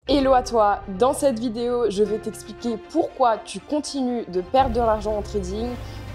Hello à toi, dans cette vidéo, je vais t'expliquer pourquoi tu continues de perdre de l'argent en trading,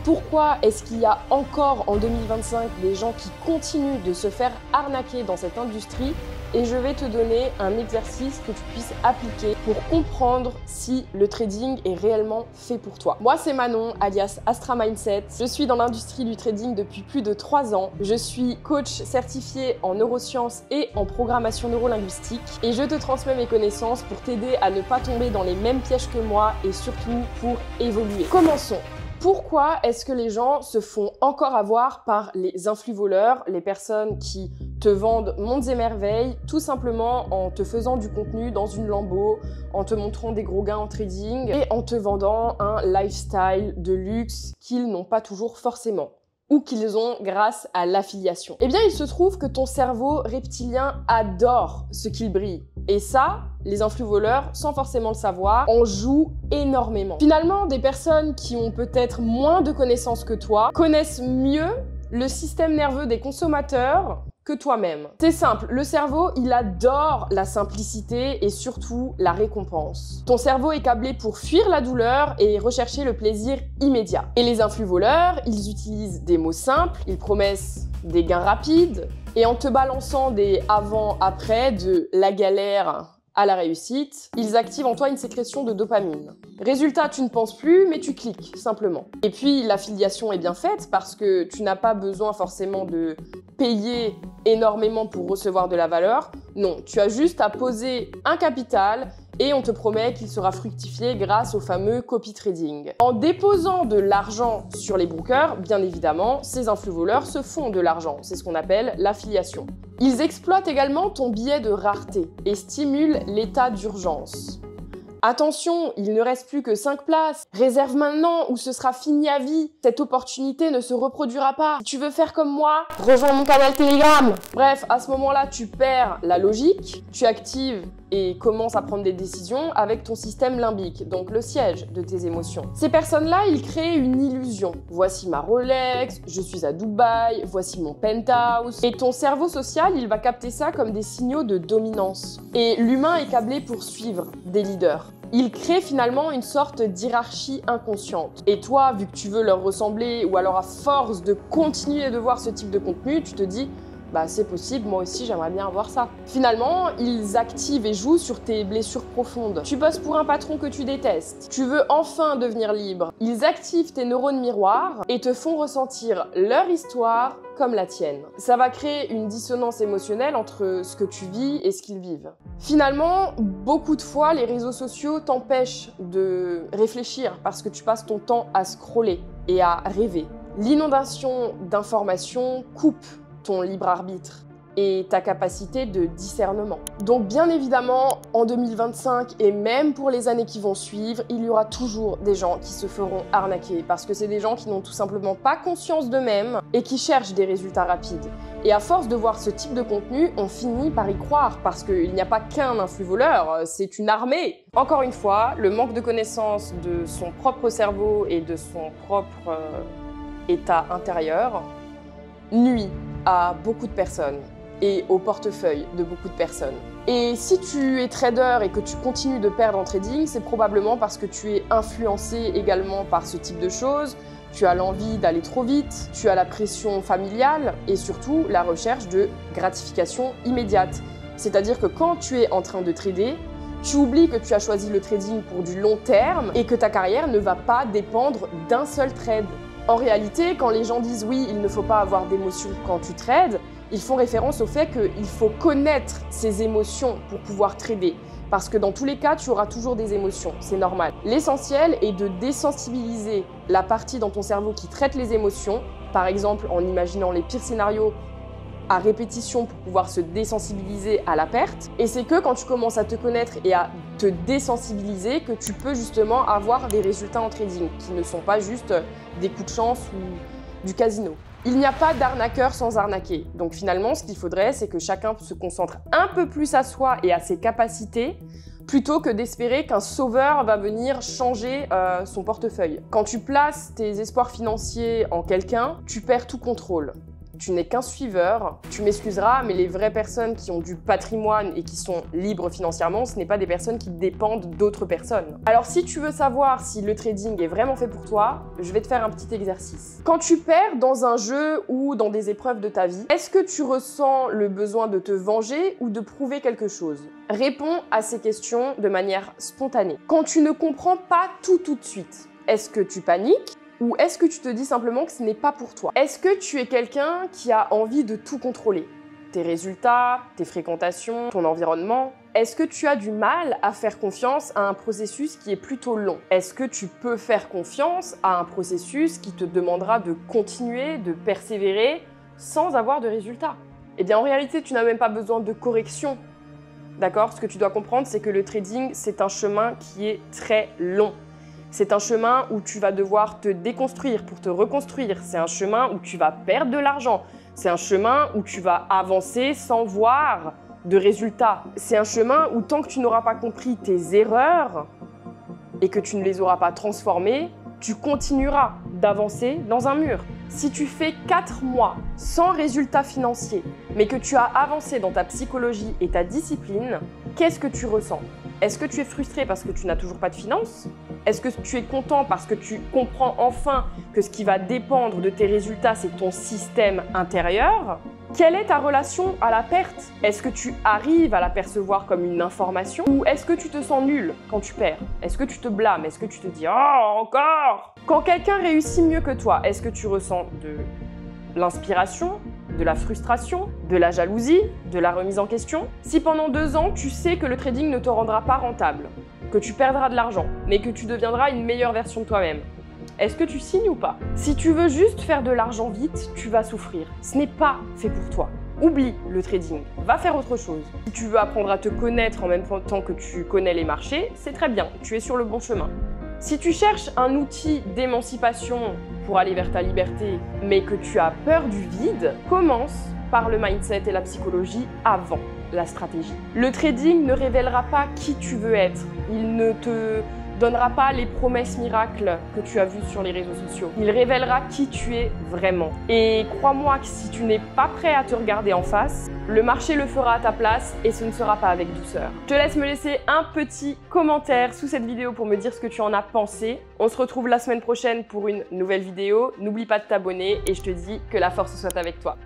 pourquoi est-ce qu'il y a encore en 2025 des gens qui continuent de se faire arnaquer dans cette industrie et je vais te donner un exercice que tu puisses appliquer pour comprendre si le trading est réellement fait pour toi. Moi, c'est Manon, alias Astra Mindset. Je suis dans l'industrie du trading depuis plus de 3 ans. Je suis coach certifié en neurosciences et en programmation neurolinguistique et je te transmets mes connaissances pour t'aider à ne pas tomber dans les mêmes pièges que moi et surtout pour évoluer. Commençons. Pourquoi est-ce que les gens se font encore avoir par les influx voleurs, les personnes qui te vendent mondes et merveilles, tout simplement en te faisant du contenu dans une Lambo, en te montrant des gros gains en trading et en te vendant un lifestyle de luxe qu'ils n'ont pas toujours forcément ou qu'ils ont grâce à l'affiliation? Eh bien, il se trouve que ton cerveau reptilien adore ce qu'il brille. Et ça, les influx voleurs, sans forcément le savoir, en jouent énormément. Finalement, des personnes qui ont peut-être moins de connaissances que toi connaissent mieux le système nerveux des consommateurs que toi-même. C'est simple, le cerveau, il adore la simplicité et surtout la récompense. Ton cerveau est câblé pour fuir la douleur et rechercher le plaisir immédiat. Et les influx voleurs, ils utilisent des mots simples, ils promettent des gains rapides, et en te balançant des avant-après de la galère à la réussite, ils activent en toi une sécrétion de dopamine. Résultat, tu ne penses plus, mais tu cliques, simplement. Et puis, l'affiliation est bien faite parce que tu n'as pas besoin forcément de payer énormément pour recevoir de la valeur. Non, tu as juste à poser un capital et on te promet qu'il sera fructifié grâce au fameux copy trading. En déposant de l'argent sur les brokers, bien évidemment, ces influx voleurs se font de l'argent. C'est ce qu'on appelle l'affiliation. Ils exploitent également ton billet de rareté et stimulent l'état d'urgence. Attention, il ne reste plus que 5 places. Réserve maintenant ou ce sera fini à vie. Cette opportunité ne se reproduira pas. Si tu veux faire comme moi, rejoins mon canal Telegram. Bref, à ce moment-là, tu perds la logique, tu actives et commences à prendre des décisions avec ton système limbique, donc le siège de tes émotions. Ces personnes-là, ils créent une illusion. Voici ma Rolex, je suis à Dubaï, voici mon penthouse. Et ton cerveau social, il va capter ça comme des signaux de dominance. Et l'humain est câblé pour suivre des leaders. Il crée finalement une sorte d'hierarchie inconsciente. Et toi, vu que tu veux leur ressembler, ou alors à force de continuer de voir ce type de contenu, tu te dis bah c'est possible, moi aussi j'aimerais bien avoir ça. Finalement, ils activent et jouent sur tes blessures profondes. Tu bosses pour un patron que tu détestes. Tu veux enfin devenir libre. Ils activent tes neurones miroirs et te font ressentir leur histoire comme la tienne. Ça va créer une dissonance émotionnelle entre ce que tu vis et ce qu'ils vivent. Finalement, beaucoup de fois, les réseaux sociaux t'empêchent de réfléchir parce que tu passes ton temps à scroller et à rêver. L'inondation d'informations coupe ton libre arbitre et ta capacité de discernement. Donc bien évidemment, en 2025 et même pour les années qui vont suivre, il y aura toujours des gens qui se feront arnaquer parce que c'est des gens qui n'ont tout simplement pas conscience d'eux-mêmes et qui cherchent des résultats rapides. Et à force de voir ce type de contenu, on finit par y croire parce qu'il n'y a pas qu'un influx voleur, c'est une armée. Encore une fois, le manque de connaissance de son propre cerveau et de son propre état intérieur nuit à beaucoup de personnes et au portefeuille de beaucoup de personnes. Et si tu es trader et que tu continues de perdre en trading, c'est probablement parce que tu es influencé également par ce type de choses, tu as l'envie d'aller trop vite, tu as la pression familiale et surtout la recherche de gratification immédiate. C'est-à-dire que quand tu es en train de trader, tu oublies que tu as choisi le trading pour du long terme et que ta carrière ne va pas dépendre d'un seul trade. En réalité, quand les gens disent oui, il ne faut pas avoir d'émotions quand tu trades, ils font référence au fait qu'il faut connaître ses émotions pour pouvoir trader. Parce que dans tous les cas, tu auras toujours des émotions, c'est normal. L'essentiel est de désensibiliser la partie dans ton cerveau qui traite les émotions, par exemple en imaginant les pires scénarios à répétition pour pouvoir se désensibiliser à la perte. Et c'est que quand tu commences à te connaître et à te désensibiliser que tu peux justement avoir des résultats en trading qui ne sont pas juste des coups de chance ou du casino. Il n'y a pas d'arnaqueur sans arnaquer. Donc finalement, ce qu'il faudrait, c'est que chacun se concentre un peu plus à soi et à ses capacités plutôt que d'espérer qu'un sauveur va venir changer son portefeuille. Quand tu places tes espoirs financiers en quelqu'un, tu perds tout contrôle. Tu n'es qu'un suiveur. Tu m'excuseras, mais les vraies personnes qui ont du patrimoine et qui sont libres financièrement, ce n'est pas des personnes qui dépendent d'autres personnes. Alors si tu veux savoir si le trading est vraiment fait pour toi, je vais te faire un petit exercice. Quand tu perds dans un jeu ou dans des épreuves de ta vie, est-ce que tu ressens le besoin de te venger ou de prouver quelque chose? Réponds à ces questions de manière spontanée. Quand tu ne comprends pas tout de suite, est-ce que tu paniques? Ou est-ce que tu te dis simplement que ce n'est pas pour toi? Est-ce que tu es quelqu'un qui a envie de tout contrôler? Tes résultats, tes fréquentations, ton environnement? Est-ce que tu as du mal à faire confiance à un processus qui est plutôt long? Est-ce que tu peux faire confiance à un processus qui te demandera de continuer, de persévérer sans avoir de résultats? Eh bien, en réalité, tu n'as même pas besoin de correction. D'accord? Ce que tu dois comprendre, c'est que le trading, c'est un chemin qui est très long. C'est un chemin où tu vas devoir te déconstruire pour te reconstruire. C'est un chemin où tu vas perdre de l'argent. C'est un chemin où tu vas avancer sans voir de résultats. C'est un chemin où tant que tu n'auras pas compris tes erreurs et que tu ne les auras pas transformées, tu continueras d'avancer dans un mur. Si tu fais 4 mois sans résultats financiers, mais que tu as avancé dans ta psychologie et ta discipline, qu'est-ce que tu ressens? Est-ce que tu es frustré parce que tu n'as toujours pas de finances? Est-ce que tu es content parce que tu comprends enfin que ce qui va dépendre de tes résultats, c'est ton système intérieur? Quelle est ta relation à la perte? Est-ce que tu arrives à la percevoir comme une information ou est-ce que tu te sens nul quand tu perds? Est-ce que tu te blâmes? Est-ce que tu te dis « Oh, encore ?» Quand quelqu'un réussit mieux que toi, est-ce que tu ressens de l'inspiration, de la frustration, de la jalousie, de la remise en question? Si pendant 2 ans, tu sais que le trading ne te rendra pas rentable, que tu perdras de l'argent, mais que tu deviendras une meilleure version de toi-même, est-ce que tu signes ou pas? Si tu veux juste faire de l'argent vite, tu vas souffrir. Ce n'est pas fait pour toi. Oublie le trading, va faire autre chose. Si tu veux apprendre à te connaître en même temps que tu connais les marchés, c'est très bien, tu es sur le bon chemin. Si tu cherches un outil d'émancipation pour aller vers ta liberté, mais que tu as peur du vide, commence par le mindset et la psychologie avant la stratégie. Le trading ne révélera pas qui tu veux être. Il ne te donnera pas les promesses miracles que tu as vues sur les réseaux sociaux. Il révélera qui tu es vraiment. Et crois-moi que si tu n'es pas prêt à te regarder en face, le marché le fera à ta place et ce ne sera pas avec douceur. Je te laisse me laisser un petit commentaire sous cette vidéo pour me dire ce que tu en as pensé. On se retrouve la semaine prochaine pour une nouvelle vidéo. N'oublie pas de t'abonner et je te dis que la force soit avec toi.